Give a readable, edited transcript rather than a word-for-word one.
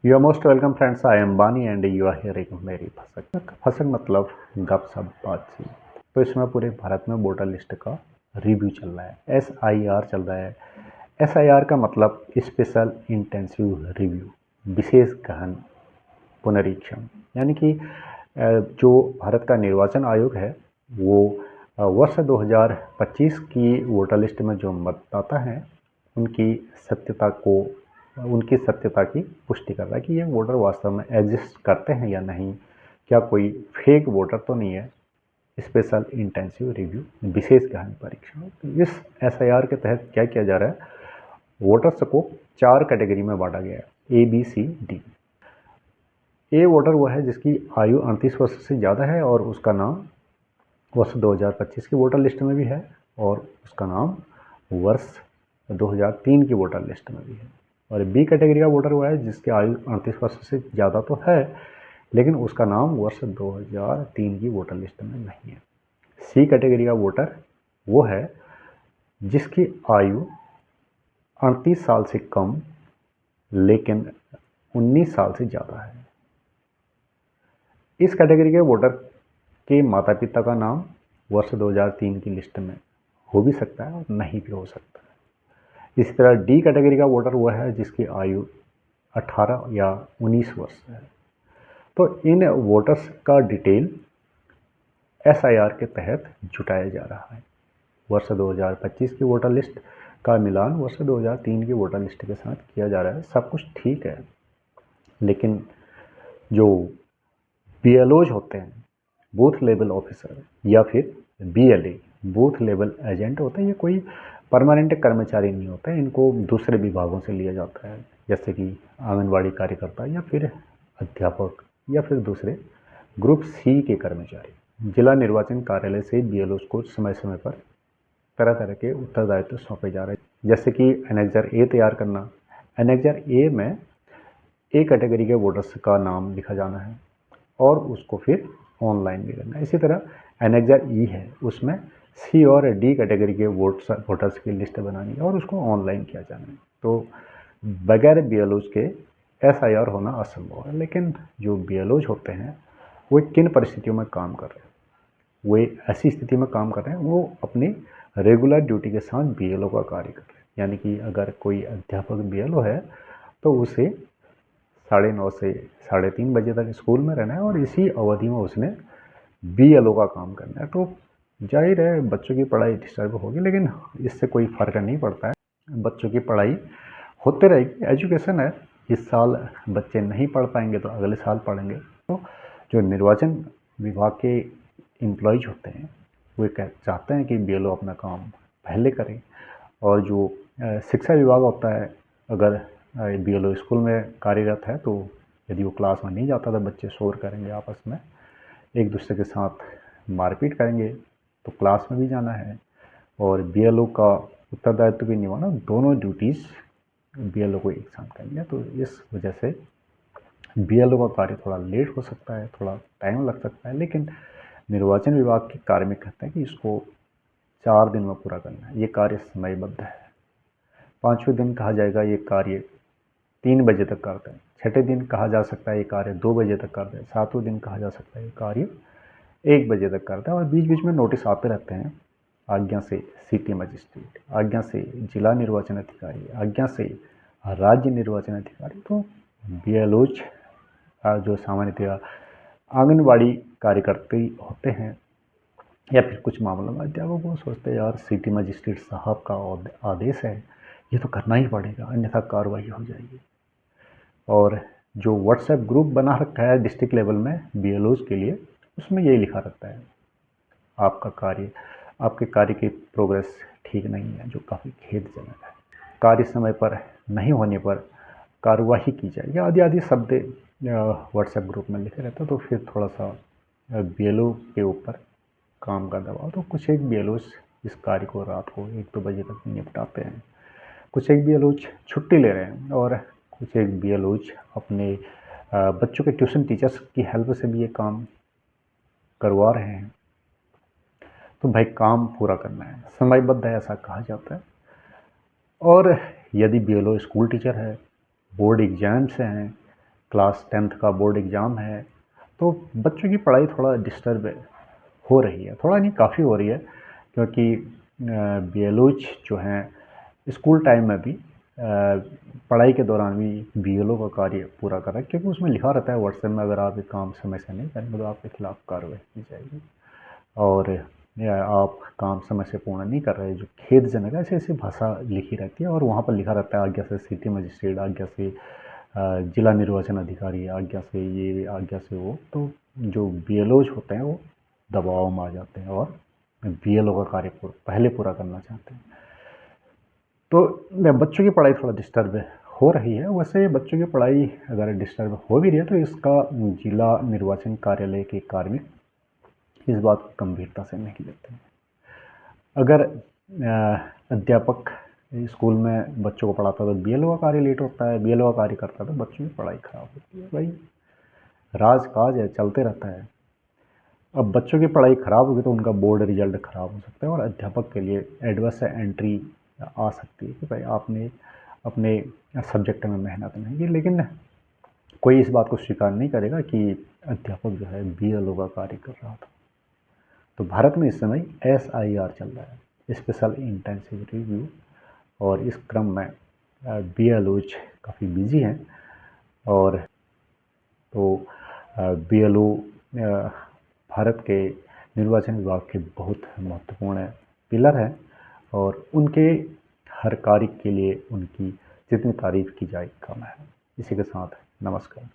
You are most welcome friends, I am Bani and you are hearing मेरी फसक फसक मतलब गपशप बातचीत। तो इसमें पूरे भारत में वोटर लिस्ट का रिव्यू चल रहा है, SIR चल रहा है। SIR का मतलब स्पेशल इंटेंसिव रिव्यू, विशेष गहन पुनरीक्षण। यानी कि जो भारत का निर्वाचन आयोग है वो वर्ष 2025 की वोटर लिस्ट में जो मतदाता हैं उनकी सत्यता की पुष्टि कर रहा है कि ये वोटर वास्तव में एग्जिस्ट करते हैं या नहीं, क्या कोई फेक वोटर तो नहीं है। स्पेशल इंटेंसिव रिव्यू, विशेष गहन परीक्षण। तो इस SIR के तहत क्या किया जा रहा है, वोटर्स को 4 कैटेगरी में बांटा गया है, ABCD। ए वोटर वो है जिसकी आयु 38 वर्ष से ज़्यादा है और उसका नाम वर्ष 2025 की वोटर लिस्ट में भी है और उसका नाम वर्ष 2003 की वोटर लिस्ट में भी है। और बी कैटेगरी का वोटर हुआ है जिसकी आयु 38 वर्ष से ज़्यादा तो है लेकिन उसका नाम वर्ष 2003 की वोटर लिस्ट में नहीं है। सी कैटेगरी का वोटर वो है जिसकी आयु 38 साल से कम लेकिन 19 साल से ज़्यादा है। इस कैटेगरी के वोटर के माता पिता का नाम वर्ष 2003 की लिस्ट में हो भी सकता है और नहीं भी हो सकता है। इसी तरह डी कैटेगरी का वोटर वो है जिसकी आयु 18 या 19 वर्ष है। तो इन वोटर्स का डिटेल SIR के तहत जुटाया जा रहा है। वर्ष 2025 की वोटर लिस्ट का मिलान वर्ष 2003 की वोटर लिस्ट के साथ किया जा रहा है। सब कुछ ठीक है, लेकिन जो BLOज होते हैं, बूथ लेवल ऑफिसर, या फिर BLA, बूथ लेवल एजेंट होते हैं, ये कोई परमानेंट कर्मचारी नहीं होता है। इनको दूसरे विभागों से लिया जाता है, जैसे कि आंगनवाड़ी कार्यकर्ता या फिर अध्यापक या फिर दूसरे ग्रुप C के कर्मचारी। जिला निर्वाचन कार्यालय से BLOज को समय समय पर तरह तरह के उत्तरदायित्व सौंपे जा रहे हैं, जैसे कि एनेक्जर A तैयार करना। एनेक्जर A में A कैटेगरी के वोटर्स का नाम लिखा जाना है और उसको फिर ऑनलाइन भी करना है। इसी तरह एनेक्जर E है, उसमें C और D कैटेगरी के वोटर्स की लिस्ट बनानी है और उसको ऑनलाइन किया जाना है। तो बगैर BLOज के SIR होना असंभव है। लेकिन जो BLOज होते हैं वो किन परिस्थितियों में काम कर रहे हैं, वे ऐसी स्थिति में काम कर रहे हैं वो अपनी रेगुलर ड्यूटी के साथ BLO का कार्य कर रहे हैं। यानी कि अगर कोई अध्यापक BLO है तो उसे 9:30 से 3:30 बजे तक स्कूल में रहना है और इसी अवधि में उसने BLO का काम करना है। तो जाहिर है बच्चों की पढ़ाई डिस्टर्ब होगी, लेकिन इससे कोई फ़र्क नहीं पड़ता है। बच्चों की पढ़ाई होते रहेगी, एजुकेशन है। इस साल बच्चे नहीं पढ़ पाएंगे तो अगले साल पढ़ेंगे। तो जो निर्वाचन विभाग के एम्प्लॉयज होते हैं वे चाहते हैं कि BLO अपना काम पहले करें। और जो शिक्षा विभाग होता है, अगर BLO स्कूल में कार्यरत है तो यदि वो क्लास में नहीं जाता तो बच्चे शोर करेंगे, आपस में एक दूसरे के साथ मारपीट करेंगे, तो क्लास में भी जाना है और BLO का उत्तरदायित्व भी निभाना। दोनों ड्यूटीज़ BLO को एक साथ करनी है। तो इस वजह से BLO का कार्य थोड़ा लेट हो सकता है, थोड़ा टाइम लग सकता है, लेकिन निर्वाचन विभाग के कार्मिक कहते हैं कि इसको 4 दिन में पूरा करना है। ये कार्य समयबद्ध है। 5वें दिन कहा जाएगा ये कार्य 3 बजे तक कर दें, 6ठे दिन कहा जा सकता है ये कार्य 2 बजे तक कर दें, 7वें दिन कहा जा सकता है ये कार्य 1 बजे तक कर दें। और बीच बीच में नोटिस आते रहते हैं, आज्ञा से सिटी मजिस्ट्रेट, आज्ञा से जिला निर्वाचन अधिकारी, आज्ञा से राज्य निर्वाचन अधिकारी। तो BLOज जो सामान्यतया आंगनवाड़ी कार्यकर्ता होते हैं या फिर कुछ मामलों में अध्यापक, वो सोचते हैं यार सिटी मजिस्ट्रेट साहब का आदेश है, ये तो करना ही पड़ेगा, अन्यथा कार्रवाई हो जाएगी। और जो व्हाट्सएप ग्रुप बना रखा है डिस्ट्रिक्ट लेवल में BLOज के लिए, उसमें यही लिखा रहता है आपके कार्य की प्रोग्रेस ठीक नहीं है, जो काफ़ी खेदजनक है। कार्य समय पर नहीं होने पर कार्रवाई की जाएगी, आदि आदि शब्द व्हाट्सएप ग्रुप में लिखे रहते हैं। तो फिर थोड़ा सा BLO के ऊपर काम का दबाव। तो कुछ एक BLOज इस कार्य को रात को 1-2 बजे तक निपटाते हैं, कुछ एक BLOज छुट्टी ले रहे हैं और कुछ एक BLOज अपने बच्चों के ट्यूशन टीचर्स की हेल्प से भी ये काम करवा रहे हैं। तो भाई काम पूरा करना है, समयबद्ध है ऐसा कहा जाता है। और यदि BLO स्कूल टीचर है, बोर्ड एग्जाम्स हैं, क्लास 10th का बोर्ड एग्ज़ाम है, तो बच्चों की पढ़ाई थोड़ा डिस्टर्ब हो रही है, थोड़ा नहीं काफ़ी हो रही है, क्योंकि बीएलओज जो हैं स्कूल टाइम में भी पढ़ाई के दौरान भी बीएलओ का कार्य पूरा कर रहा है, क्योंकि उसमें लिखा रहता है व्हाट्सएप में, अगर आप ये काम समय से नहीं करेंगे तो आपके खिलाफ कार्रवाई की जाएगी, और या आप काम समय से पूर्ण नहीं कर रहे, जो खेदजनक है, ऐसी ऐसी भाषा लिखी रहती है, और वहाँ पर लिखा रहता है आज्ञा से सिटी मजिस्ट्रेट, आज्ञा से जिला निर्वाचन अधिकारी, आज्ञा से ये, आज्ञा से वो। तो जो बीएलओज होते हैं वो दबाव में आ जाते हैं और बीएलओ का कार्य पहले पूरा करना चाहते हैं। तो बच्चों की पढ़ाई थोड़ा डिस्टर्ब हो रही है। वैसे बच्चों की पढ़ाई अगर डिस्टर्ब हो भी रही है तो इसका जिला निर्वाचन कार्यालय के कार्मिक इस बात को गंभीरता से नहीं लेते हैं। अगर अध्यापक स्कूल में बच्चों को पढ़ाता है तो बीएलओ का कार्य लेट होता है, बीएलओ का कार्य करता है तो बच्चों की पढ़ाई खराब होती है। भाई राज काज है, चलते रहता है। अब बच्चों की पढ़ाई खराब होगी तो उनका बोर्ड रिजल्ट खराब हो सकता है, और अध्यापक के लिए एडवर्स एंट्री आ सकती है कि भाई आपने अपने सब्जेक्ट में मेहनत नहीं की। लेकिन कोई इस बात को स्वीकार नहीं करेगा कि अध्यापक जो है बीएलओ का कार्य कर रहा था। तो भारत में इस समय SIR चल रहा है, स्पेशल इंटेंसिव रिव्यू, और इस क्रम में बीएलओज काफ़ी बिजी हैं। और तो बीएलओ भारत के निर्वाचन विभाग के बहुत महत्वपूर्ण पिलर हैं, और उनके हर कार्य के लिए उनकी जितनी तारीफ की जाए कम है। इसी के साथ नमस्कार।